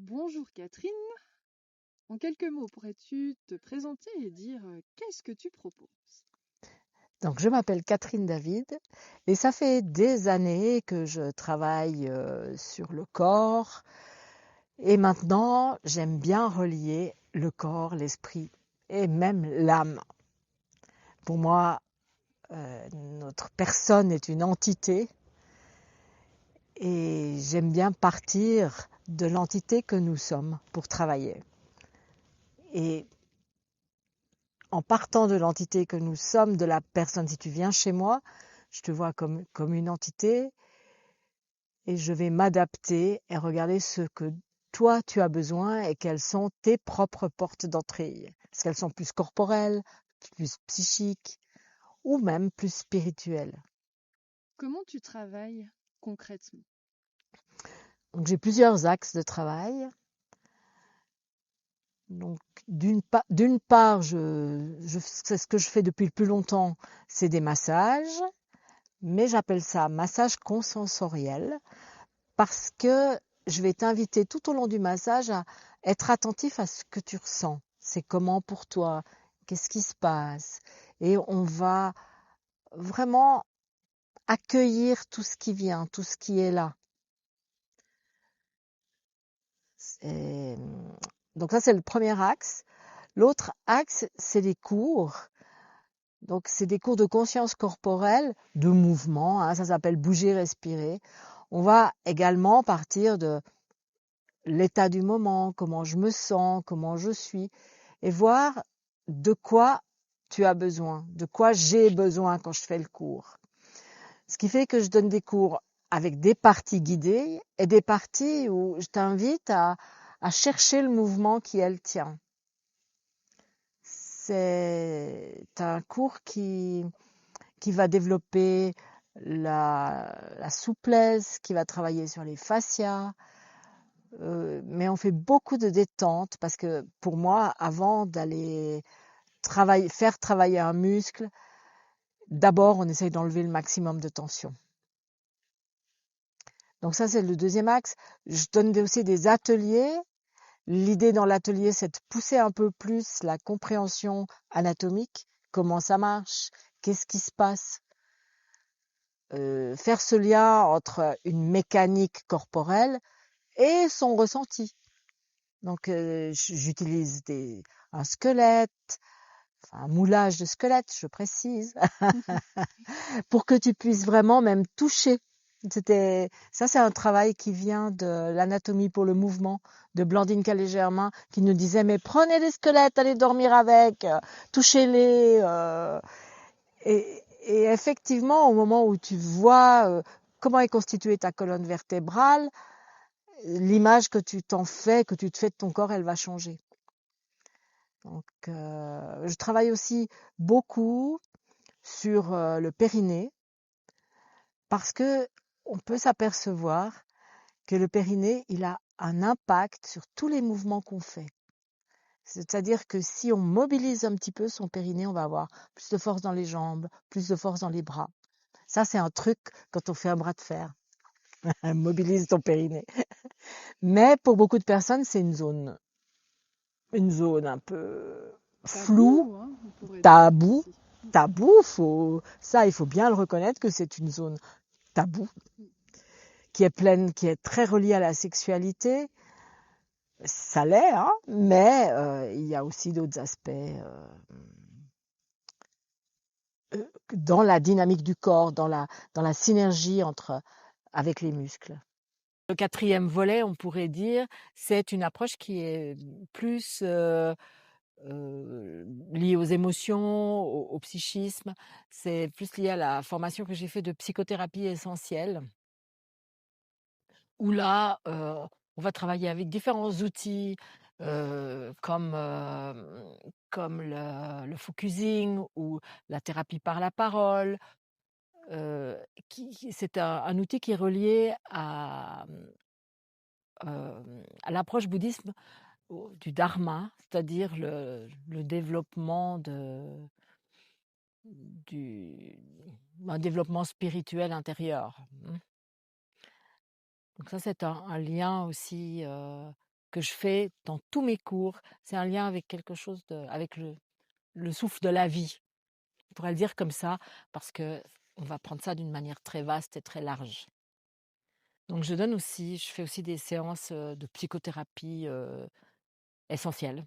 Bonjour Catherine, en quelques mots, pourrais-tu te présenter et dire qu'est-ce que tu proposes? Donc, je m'appelle Catherine David et ça fait des années que je travaille sur le corps et maintenant j'aime bien relier le corps, l'esprit et même l'âme. Pour moi, notre personne est une entité et j'aime bien partir de l'entité que nous sommes pour travailler. Et en partant de l'entité que nous sommes, de la personne, si tu viens chez moi, je te vois comme une entité. Et je vais m'adapter et regarder ce que toi tu as besoin et quelles sont tes propres portes d'entrée. Est-ce qu'elles sont plus corporelles, plus psychiques ou même plus spirituelles? Comment tu travailles concrètement? Donc j'ai plusieurs axes de travail. Donc d'une part, c'est ce que je fais depuis le plus longtemps, c'est des massages, mais j'appelle ça massage consensoriel parce que je vais t'inviter tout au long du massage à être attentif à ce que tu ressens. C'est comment pour toi? Qu'est-ce qui se passe? Et on va vraiment accueillir tout ce qui vient, tout ce qui est là. Et donc ça, c'est le premier axe. L'autre axe, c'est les cours. Donc c'est des cours de conscience corporelle, de mouvement, hein, ça s'appelle bouger, respirer. On va également partir de l'état du moment, comment je me sens, comment je suis, et voir de quoi tu as besoin, de quoi j'ai besoin quand je fais le cours. Ce qui fait que je donne des cours avec des parties guidées et des parties où je t'invite à chercher le mouvement qui est le tien. C'est un cours qui va développer la souplesse, qui va travailler sur les fascias, mais on fait beaucoup de détente parce que pour moi, avant d'aller faire travailler un muscle, d'abord on essaye d'enlever le maximum de tension. Donc ça, c'est le deuxième axe. Je donne aussi des ateliers. L'idée dans l'atelier, c'est de pousser un peu plus la compréhension anatomique, comment ça marche, qu'est-ce qui se passe, faire ce lien entre une mécanique corporelle et son ressenti. Donc j'utilise un squelette, enfin, un moulage de squelette, je précise, pour que tu puisses vraiment même toucher. Ça, c'est un travail qui vient de l'anatomie pour le mouvement de Blandine Calais-Germain qui nous disait mais prenez des squelettes, allez dormir avec, touchez-les. Et effectivement, au moment où tu vois comment est constituée ta colonne vertébrale, l'image que tu t'en fais, que tu te fais de ton corps, elle va changer. Donc, je travaille aussi beaucoup sur le périnée parce que on peut s'apercevoir que le périnée, il a un impact sur tous les mouvements qu'on fait. C'est-à-dire que si on mobilise un petit peu son périnée, on va avoir plus de force dans les jambes, plus de force dans les bras. Ça, c'est un truc quand on fait un bras de fer. Mobilise ton périnée. Mais pour beaucoup de personnes, c'est une zone un peu floue, Tabou, hein, on pourrait dire tabou, aussi. tabou. Il faut bien le reconnaître que c'est une zone tabou qui est pleine, qui est très reliée à la sexualité. Ça l'est, hein, mais il y a aussi d'autres aspects dans la dynamique du corps, dans la synergie avec les muscles. Le quatrième volet, on pourrait dire, c'est une approche qui est plus liée aux émotions, au psychisme. C'est plus lié à la formation que j'ai fait de psychothérapie essentielle, où là, on va travailler avec différents outils comme le focusing ou la thérapie par la parole. Euh, c'est un outil qui est relié à l'approche bouddhisme du dharma, c'est-à-dire le développement du, un développement spirituel intérieur. Donc ça, c'est un lien aussi que je fais dans tous mes cours, c'est un lien avec quelque chose avec le souffle de la vie. On pourrait le dire comme ça, parce que on va prendre ça d'une manière très vaste et très large. Donc je fais aussi des séances de psychothérapie essentielles,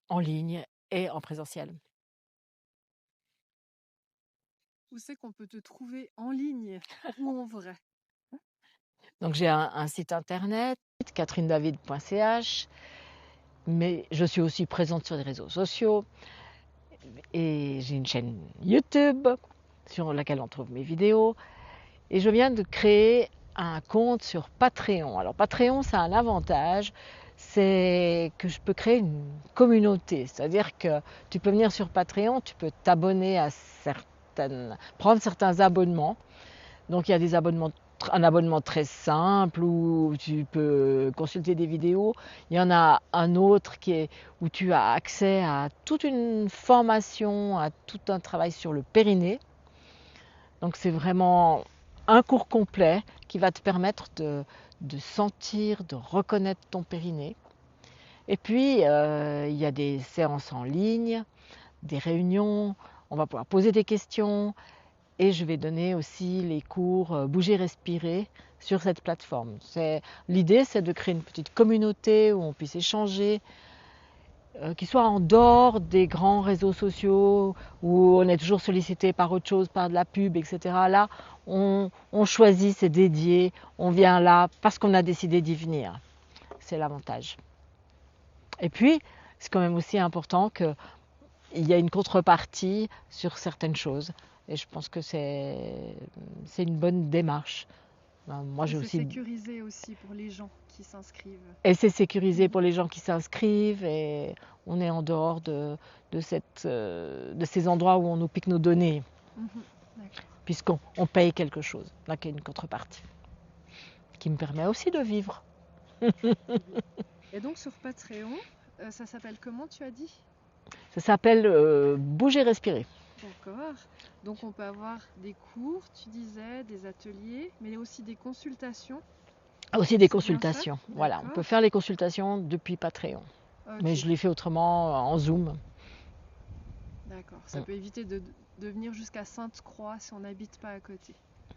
en ligne et en présentiel. Où c'est qu'on peut te trouver en ligne ou en vrai? Donc j'ai un site internet, catherinedavid.ch, mais je suis aussi présente sur les réseaux sociaux et j'ai une chaîne YouTube sur laquelle on trouve mes vidéos. Et je viens de créer un compte sur Patreon. Alors Patreon, ça a un avantage, c'est que je peux créer une communauté. C'est-à-dire que tu peux venir sur Patreon, tu peux t'abonner à prendre certains abonnements. Donc il y a un abonnement très simple où tu peux consulter des vidéos. Il y en a un autre où tu as accès à toute une formation, à tout un travail sur le périnée. Donc c'est vraiment un cours complet qui va te permettre de sentir, de reconnaître ton périnée. Et puis il y a des séances en ligne, des réunions, on va pouvoir poser des questions. Et je vais donner aussi les cours Bouger, Respirer sur cette plateforme. L'idée, c'est de créer une petite communauté où on puisse échanger, qui soit en dehors des grands réseaux sociaux où on est toujours sollicité par autre chose, par de la pub, etc. Là, on choisit, c'est dédié, on vient là parce qu'on a décidé d'y venir. C'est l'avantage. Et puis, c'est quand même aussi important qu'il y a une contrepartie sur certaines choses. Et je pense que c'est une bonne démarche. Moi, Et c'est sécurisé aussi pour les gens qui s'inscrivent. Et c'est sécurisé pour les gens qui s'inscrivent et on est en dehors de ces endroits où on nous pique nos données. Puisqu'on paye quelque chose. Là, il y a une contrepartie qui me permet aussi de vivre. Et donc sur Patreon, ça s'appelle comment, tu as dit? Ça s'appelle Bouger, Respirer. D'accord. Donc on peut avoir des cours, tu disais, des ateliers, mais aussi des consultations. Aussi des consultations. Voilà, on peut faire les consultations depuis Patreon. Okay. Mais je les fais autrement en Zoom. D'accord. Ça peut éviter de venir jusqu'à Sainte-Croix si on n'habite pas à côté.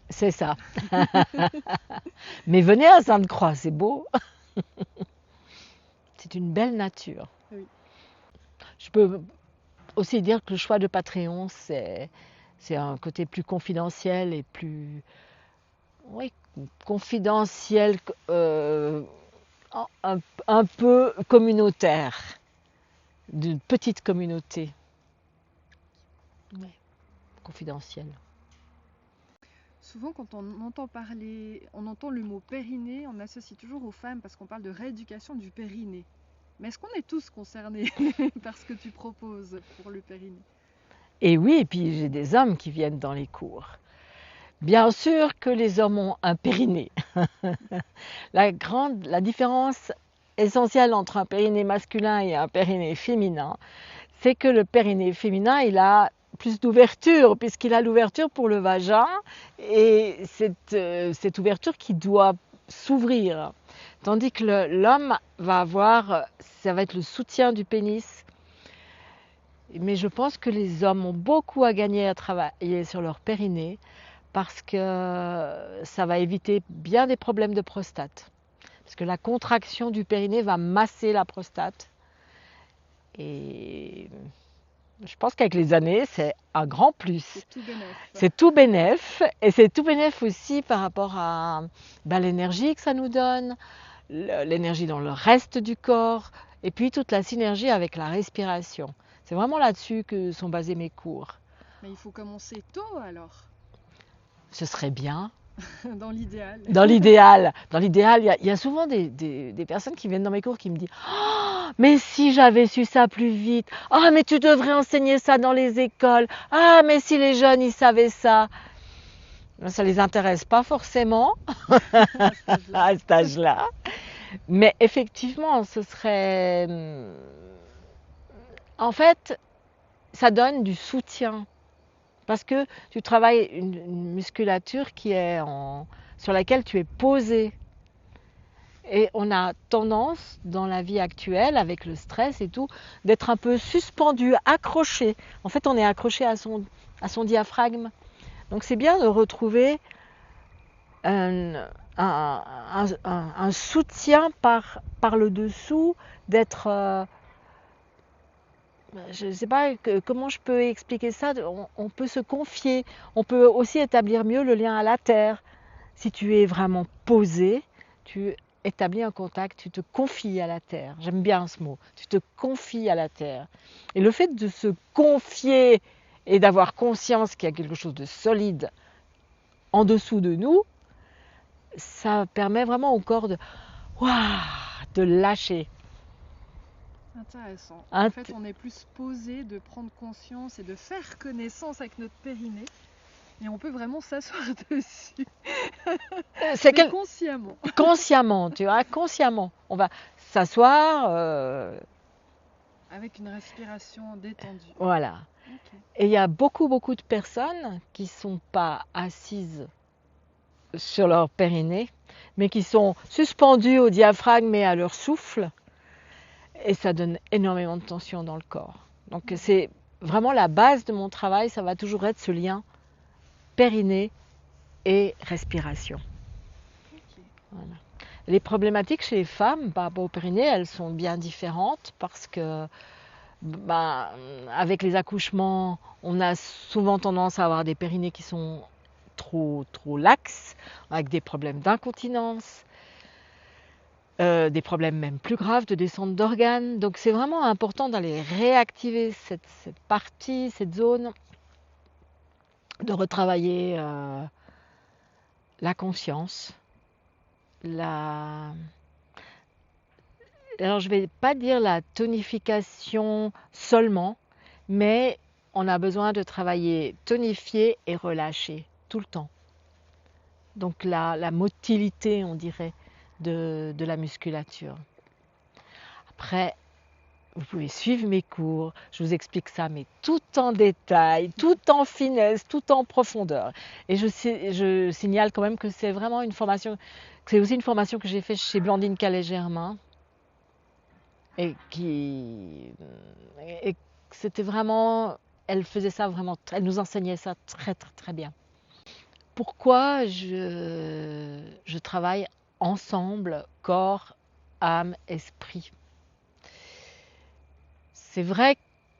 C'est ça. Mais venez à Sainte-Croix, c'est beau. C'est une belle nature. Oui. Je peux aussi dire que le choix de Patreon, c'est un côté plus confidentiel et plus confidentiel, un peu communautaire, d'une petite communauté. Ouais, confidentielle. Souvent, quand on entend parler, on entend le mot périnée, on associe toujours aux femmes parce qu'on parle de rééducation du périnée. Mais est-ce qu'on est tous concernés par ce que tu proposes pour le périnée? Et oui, et puis j'ai des hommes qui viennent dans les cours. Bien sûr que les hommes ont un périnée. La différence essentielle entre un périnée masculin et un périnée féminin, c'est que le périnée féminin, il a plus d'ouverture, puisqu'il a l'ouverture pour le vagin, et cette ouverture qui doit s'ouvrir. Tandis que l'homme va avoir, ça va être le soutien du pénis. Mais je pense que les hommes ont beaucoup à gagner à travailler sur leur périnée, parce que ça va éviter bien des problèmes de prostate. Parce que la contraction du périnée va masser la prostate. Et je pense qu'avec les années, c'est un grand plus. C'est tout bénef. C'est tout bénef. Et c'est tout bénef aussi par rapport à l'énergie que ça nous donne, l'énergie dans le reste du corps, et puis toute la synergie avec la respiration. C'est vraiment là-dessus que sont basés mes cours. Mais il faut commencer tôt alors. Ce serait bien. Dans l'idéal. Dans l'idéal, il y a souvent des personnes qui viennent dans mes cours qui me disent oh, mais si j'avais su ça plus vite. Ah, mais tu devrais enseigner ça dans les écoles. Ah, mais si les jeunes, ils savaient ça. Ça les intéresse pas forcément à cet âge-là. Mais effectivement, ce serait... En fait, ça donne du soutien. Parce que tu travailles une musculature sur laquelle tu es posé. Et on a tendance, dans la vie actuelle, avec le stress et tout, d'être un peu suspendu, accroché. En fait, on est accroché à son diaphragme. Donc c'est bien de retrouver un, un soutien par le dessous, d'être... je ne sais pas comment je peux expliquer ça. On peut se confier. On peut aussi établir mieux le lien à la terre. Si tu es vraiment posé, tu établis un contact, tu te confies à la terre. J'aime bien ce mot. Tu te confies à la terre. Et le fait de se confier et d'avoir conscience qu'il y a quelque chose de solide en dessous de nous, ça permet vraiment au corps de lâcher. Intéressant. En fait, on est plus posé de prendre conscience et de faire connaissance avec notre périnée. Et on peut vraiment s'asseoir dessus. Mais consciemment. Consciemment, tu vois, consciemment. On va s'asseoir. Avec une respiration détendue. Voilà. Okay. Et il y a beaucoup de personnes qui ne sont pas assises sur leur périnée, mais qui sont suspendues au diaphragme et à leur souffle. Et ça donne énormément de tension dans le corps. Donc c'est vraiment la base de mon travail, ça va toujours être ce lien périnée et respiration. Okay. Voilà. Les problématiques chez les femmes par rapport au périnée, elles sont bien différentes parce que avec les accouchements, on a souvent tendance à avoir des périnées qui sont trop laxes, avec des problèmes d'incontinence, des problèmes même plus graves de descente d'organes. Donc c'est vraiment important d'aller réactiver cette partie, cette zone, de retravailler la conscience, alors je ne vais pas dire la tonification seulement, mais on a besoin de travailler tonifier et relâcher tout le temps. Donc la motilité, on dirait, de la musculature. Après, vous pouvez suivre mes cours, je vous explique ça, mais tout en détail, tout en finesse, tout en profondeur. Et je signale quand même que c'est vraiment une formation, c'est aussi une formation que j'ai faite chez Blandine Calais-Germain. Et c'était vraiment, elle faisait ça vraiment, elle nous enseignait ça très bien. Pourquoi je travaille ensemble, corps, âme, esprit? C'est vrai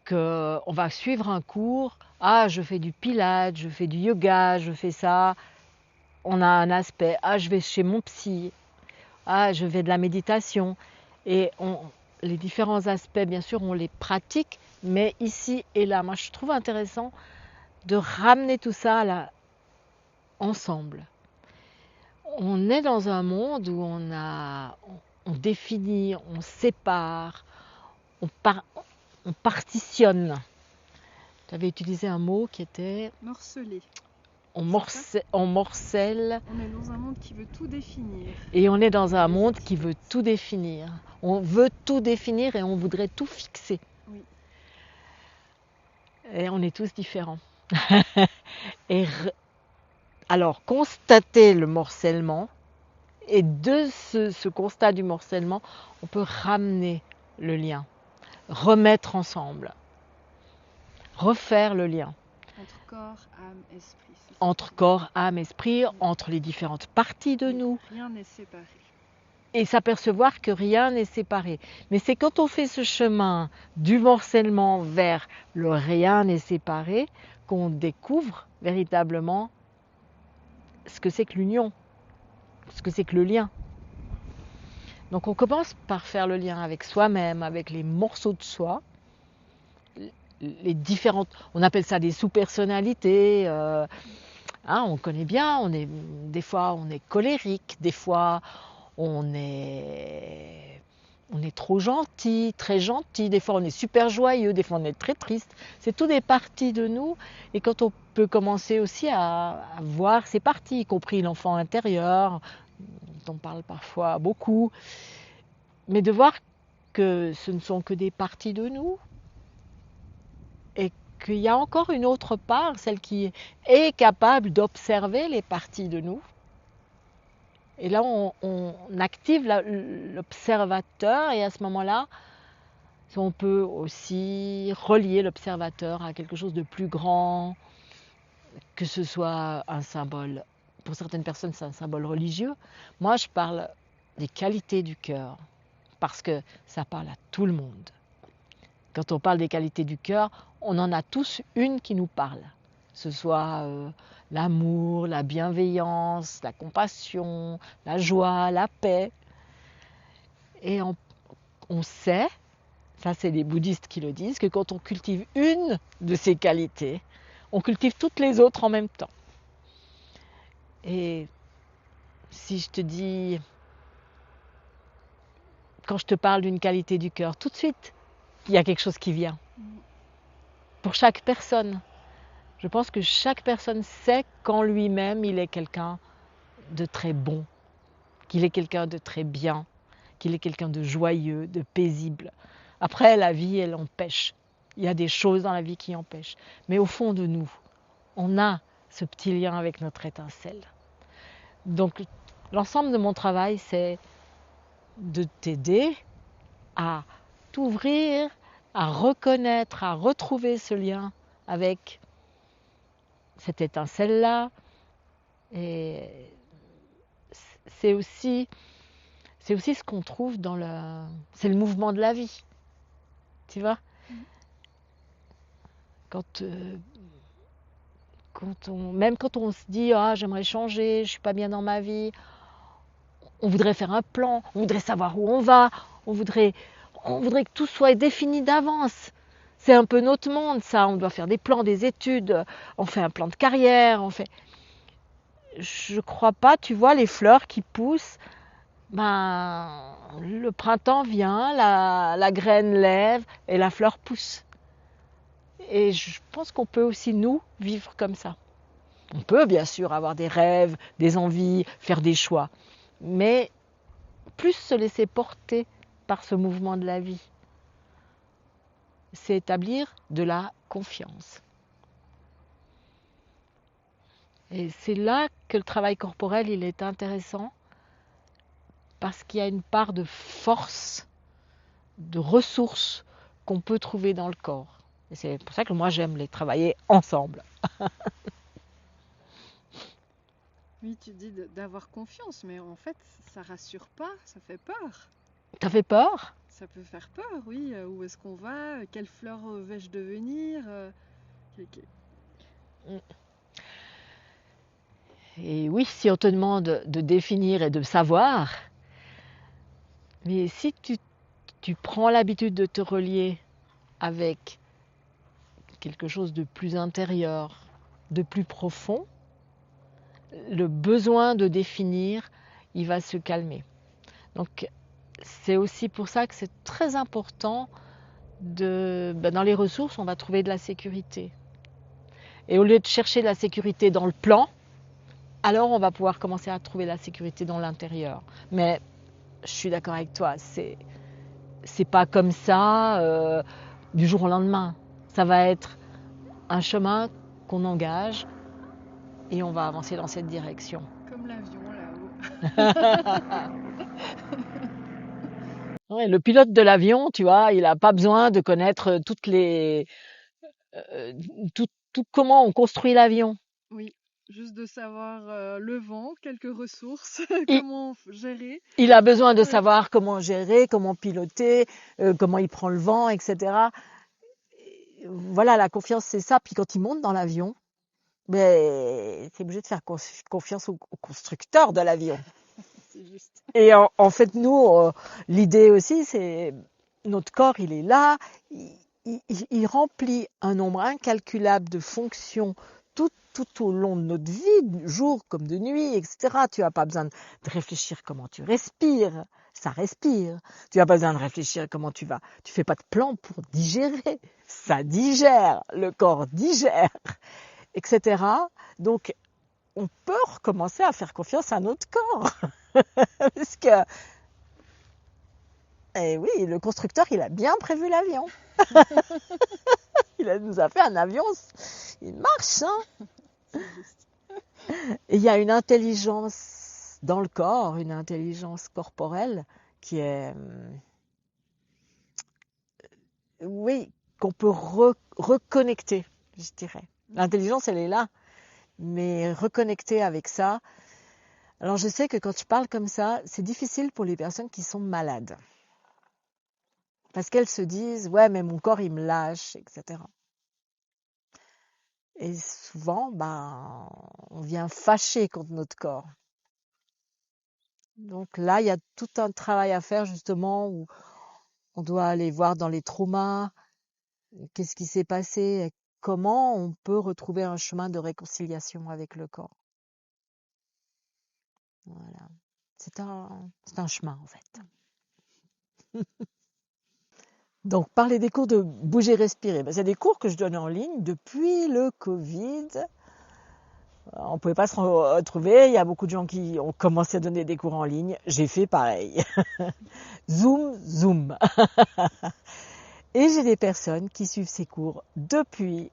qu'on va suivre un cours, je fais du pilates, je fais du yoga, je fais ça, on a un aspect, je vais chez mon psy, je fais de la méditation, et les différents aspects, bien sûr, on les pratique, mais ici et là, moi je trouve intéressant de ramener tout ça là, ensemble. On est dans un monde où on définit, on sépare, on partitionne. Tu avais utilisé un mot qui était... morceler. On morcelle. On est dans un monde qui veut tout définir. Et on est dans un monde qui veut tout définir. On veut tout définir et on voudrait tout fixer. Oui. Et on est tous différents. Alors, constater le morcellement, et de ce constat du morcellement, on peut ramener le lien, remettre ensemble, refaire le lien. Entre corps, âme, esprit. Entre corps, âme, esprit, entre les différentes parties de nous. Rien n'est séparé. Et s'apercevoir que rien n'est séparé. Mais c'est quand on fait ce chemin du morcellement vers le rien n'est séparé qu'on découvre véritablement ce que c'est que l'union, ce que c'est que le lien. Donc on commence par faire le lien avec soi-même, avec les morceaux de soi, les différentes, on appelle ça des sous-personnalités, on connaît bien, des fois on est colérique, des fois on est trop gentil, très gentil, des fois on est super joyeux, des fois on est très triste. C'est tout des parties de nous, et quand on peut commencer aussi à voir ces parties, y compris l'enfant intérieur, dont on parle parfois beaucoup, mais de voir que ce ne sont que des parties de nous, et qu'il y a encore une autre part, celle qui est capable d'observer les parties de nous, Et là, on active l'observateur et à ce moment-là, on peut aussi relier l'observateur à quelque chose de plus grand, que ce soit un symbole. Pour certaines personnes, c'est un symbole religieux. Moi, je parle des qualités du cœur, parce que ça parle à tout le monde. Quand on parle des qualités du cœur, on en a tous une qui nous parle. Que ce soit l'amour, la bienveillance, la compassion, la joie, la paix. Et on sait, ça c'est les bouddhistes qui le disent, que quand on cultive une de ces qualités, on cultive toutes les autres en même temps. Et si je te dis, quand je te parle d'une qualité du cœur, tout de suite, il y a quelque chose qui vient. Pour chaque personne. Je pense que chaque personne sait qu'en lui-même, il est quelqu'un de très bon, qu'il est quelqu'un de très bien, qu'il est quelqu'un de joyeux, de paisible. Après, la vie, elle empêche. Il y a des choses dans la vie qui empêchent. Mais au fond de nous, on a ce petit lien avec notre étincelle. Donc, l'ensemble de mon travail, c'est de t'aider à t'ouvrir, à reconnaître, à retrouver ce lien avec cette étincelle-là. Et c'est aussi ce qu'on trouve dans c'est le mouvement de la vie. Tu vois ? Même quand on se dit ah j'aimerais changer, je suis pas bien dans ma vie, on voudrait faire un plan, on voudrait savoir où on va, on voudrait que tout soit défini d'avance. C'est un peu notre monde, ça. On doit faire des plans, des études, on fait un plan de carrière, Je crois pas, tu vois, les fleurs qui poussent, le printemps vient, la graine lève et la fleur pousse. Et je pense qu'on peut aussi, nous, vivre comme ça. On peut bien sûr avoir des rêves, des envies, faire des choix, mais plus se laisser porter par ce mouvement de la vie, c'est établir de la confiance. Et c'est là que le travail corporel, il est intéressant, parce qu'il y a une part de force, de ressources qu'on peut trouver dans le corps. Et c'est pour ça que moi, j'aime les travailler ensemble. Oui, tu dis d'avoir confiance, mais en fait, ça rassure pas, ça fait peur. Ça fait peur ? Ça peut faire peur, oui. Où est-ce qu'on va? Quelle fleur vais-je devenir? Et oui, si on te demande de définir et de savoir, mais si tu prends l'habitude de te relier avec quelque chose de plus intérieur, de plus profond, le besoin de définir, il va se calmer. Donc, c'est aussi pour ça que c'est très important dans les ressources, on va trouver de la sécurité. Et au lieu de chercher de la sécurité dans le plan, alors on va pouvoir commencer à trouver la sécurité dans l'intérieur. Mais je suis d'accord avec toi, c'est pas comme ça du jour au lendemain. Ça va être un chemin qu'on engage et on va avancer dans cette direction. Comme l'avion là-haut. Ouais, le pilote de l'avion, tu vois, il n'a pas besoin de connaître tout comment on construit l'avion. Oui, juste de savoir le vent, quelques ressources, Il, comment gérer. il a besoin de savoir comment gérer, comment piloter, comment il prend le vent, etc. Voilà, la confiance, c'est ça. Puis quand il monte dans l'avion, c'est obligé de faire confiance au constructeur de l'avion. C'est juste. Et en fait, nous, l'idée aussi, c'est notre corps, il est là, il remplit un nombre incalculable de fonctions tout au long de notre vie, de jour comme de nuit, etc. Tu n'as pas besoin de réfléchir comment tu respires, ça respire. Tu n'as pas besoin de réfléchir comment tu vas. Tu fais pas de plan pour digérer, ça digère, le corps digère, etc. Donc, on peut recommencer à faire confiance à notre corps. Parce que, oui, le constructeur, il a bien prévu l'avion. Il nous a fait un avion, il marche, hein. C'est juste. Et il y a une intelligence dans le corps, une intelligence corporelle qui est, oui, qu'on peut reconnecter, je dirais. L'intelligence, elle est là, mais reconnecter avec ça. Alors je sais que quand je parle comme ça, c'est difficile pour les personnes qui sont malades. Parce qu'elles se disent, ouais, mais mon corps, il me lâche, etc. Et souvent, on vient fâcher contre notre corps. Donc là, il y a tout un travail à faire justement où on doit aller voir dans les traumas, qu'est-ce qui s'est passé, et comment on peut retrouver un chemin de réconciliation avec le corps. Voilà. C'est un chemin en fait. Donc, parler des cours de bouger, respirer. C'est des cours que je donne en ligne depuis le Covid. On ne pouvait pas se retrouver. Il y a beaucoup de gens qui ont commencé à donner des cours en ligne. J'ai fait pareil. Zoom. Et j'ai des personnes qui suivent ces cours depuis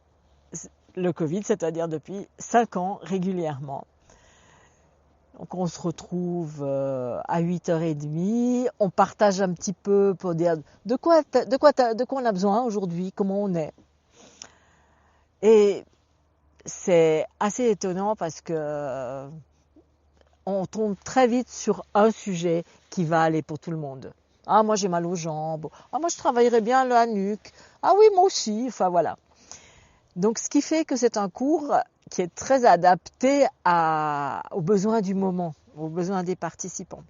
le Covid, c'est-à-dire depuis 5 ans régulièrement. Donc on se retrouve à 8h30, on partage un petit peu pour dire de quoi on a besoin aujourd'hui, comment on est. Et c'est assez étonnant parce que on tombe très vite sur un sujet qui va aller pour tout le monde. Ah, moi j'ai mal aux jambes. Ah, moi je travaillerais bien la nuque. Ah oui, moi aussi. Enfin voilà. Donc ce qui fait que c'est un cours qui est très adapté aux besoins du moment, aux besoins des participants.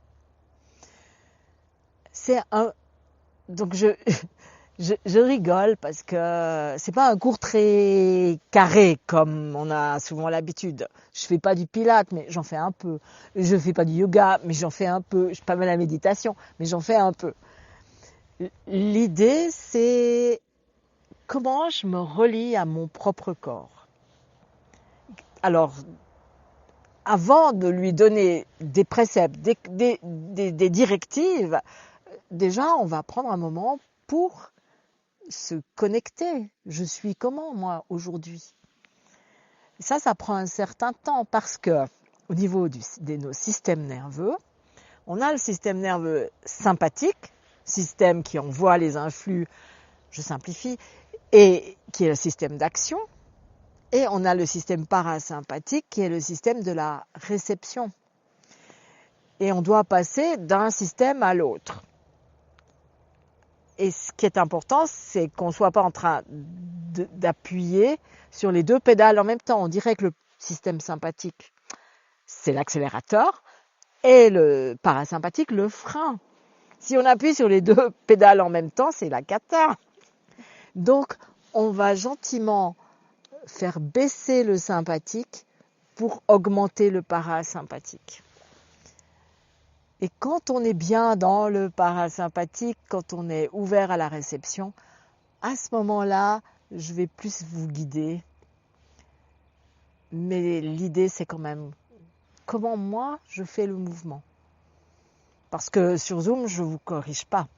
Donc je rigole parce que c'est pas un cours très carré comme on a souvent l'habitude. Je fais pas du pilates, mais j'en fais un peu. Je fais pas du yoga, mais j'en fais un peu. Je fais pas mal la méditation, mais j'en fais un peu. L'idée, c'est comment je me relie à mon propre corps. Alors, avant de lui donner des préceptes, des directives, déjà, on va prendre un moment pour se connecter. Je suis comment, moi, aujourd'hui? Ça prend un certain temps parce que, au niveau de nos systèmes nerveux, on a le système nerveux sympathique, système qui envoie les influx, je simplifie, et qui est le système d'action. Et on a le système parasympathique qui est le système de la réception. Et on doit passer d'un système à l'autre. Et ce qui est important, c'est qu'on ne soit pas en train d'appuyer sur les deux pédales en même temps. On dirait que le système sympathique, c'est l'accélérateur et le parasympathique, le frein. Si on appuie sur les deux pédales en même temps, c'est la cata. Donc, on va gentiment faire baisser le sympathique pour augmenter le parasympathique. Et quand on est bien dans le parasympathique, quand on est ouvert à la réception, à ce moment-là, je vais plus vous guider. Mais l'idée, c'est quand même comment moi, je fais le mouvement. Parce que sur Zoom, je ne vous corrige pas.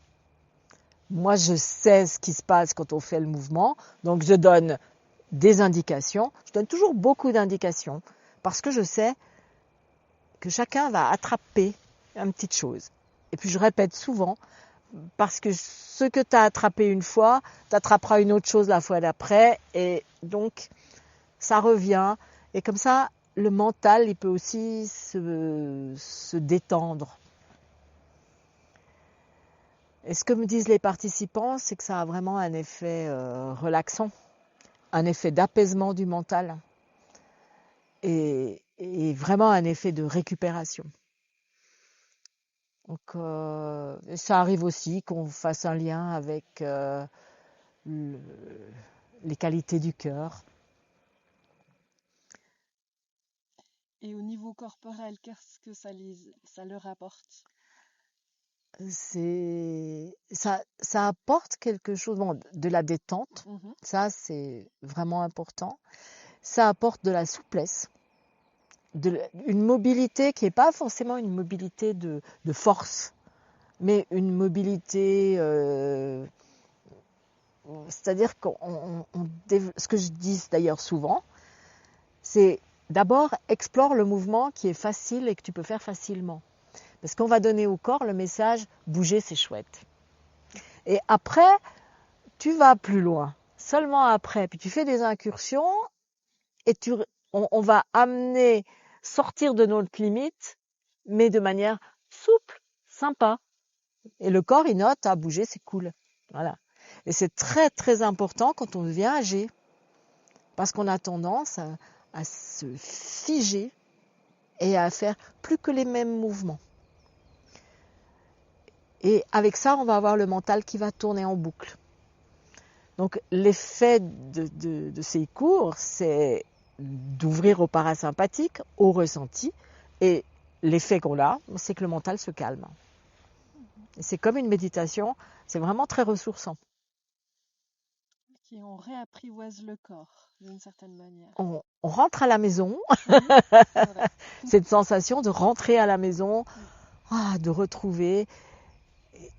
Moi, je sais ce qui se passe quand on fait le mouvement. Donc, je donne des indications. Je donne toujours beaucoup d'indications parce que je sais que chacun va attraper une petite chose. Et puis, je répète souvent parce que ce que tu as attrapé une fois, tu attraperas une autre chose la fois d'après. Et donc, ça revient. Et comme ça, le mental, il peut aussi se détendre. Et ce que me disent les participants, c'est que ça a vraiment un effet relaxant, un effet d'apaisement du mental et vraiment un effet de récupération. Donc, ça arrive aussi qu'on fasse un lien avec les qualités du cœur. Et au niveau corporel, qu'est-ce que ça leur apporte? Ça apporte quelque chose, de la détente, ça c'est vraiment important. Ça apporte de la souplesse, une mobilité qui n'est pas forcément une mobilité de force, mais une mobilité, c'est-à-dire ce que je dis d'ailleurs souvent, c'est d'abord, explore le mouvement qui est facile et que tu peux faire facilement. Parce qu'on va donner au corps le message « bouger, c'est chouette ». Et après, tu vas plus loin. Seulement après, puis tu fais des incursions et on va amener, sortir de notre limite, mais de manière souple, sympa. Et le corps, il note, à bouger, c'est cool. Voilà. Et c'est très, très important quand on devient âgé. Parce qu'on a tendance à se figer et à faire plus que les mêmes mouvements. Et avec ça, on va avoir le mental qui va tourner en boucle. Donc l'effet de ces cours, c'est d'ouvrir au parasympathique, au ressenti. Et l'effet qu'on a, c'est que le mental se calme. Et c'est comme une méditation, c'est vraiment très ressourçant. On réapprivoise le corps d'une certaine manière. On rentre à la maison, C'est vrai. cette sensation de rentrer à la maison, de retrouver.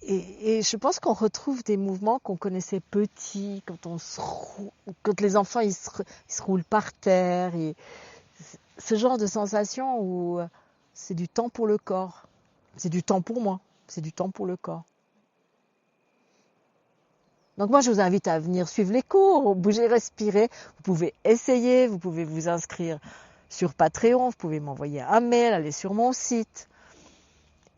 Et je pense qu'on retrouve des mouvements qu'on connaissait petits, quand les enfants ils se roulent par terre. Et ce genre de sensation où c'est du temps pour le corps. C'est du temps pour moi, c'est du temps pour le corps. Donc moi, je vous invite à venir suivre les cours, bouger, respirer. Vous pouvez essayer, vous pouvez vous inscrire sur Patreon, vous pouvez m'envoyer un mail, aller sur mon site.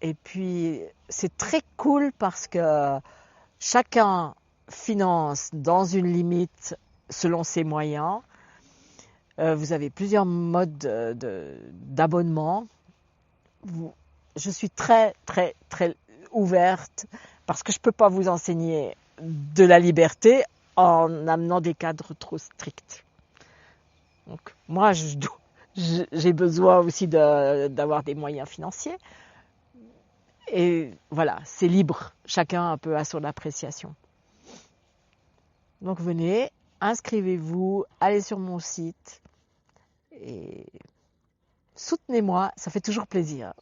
Et puis, c'est très cool parce que chacun finance dans une limite selon ses moyens. Vous avez plusieurs modes d'abonnement. Je suis très, très, très ouverte parce que je ne peux pas vous enseigner de la liberté en amenant des cadres trop stricts. Donc, moi, j'ai besoin aussi d'avoir des moyens financiers. Et voilà, c'est libre. Chacun un peu à son appréciation. Donc, venez, inscrivez-vous, allez sur mon site et soutenez-moi, ça fait toujours plaisir.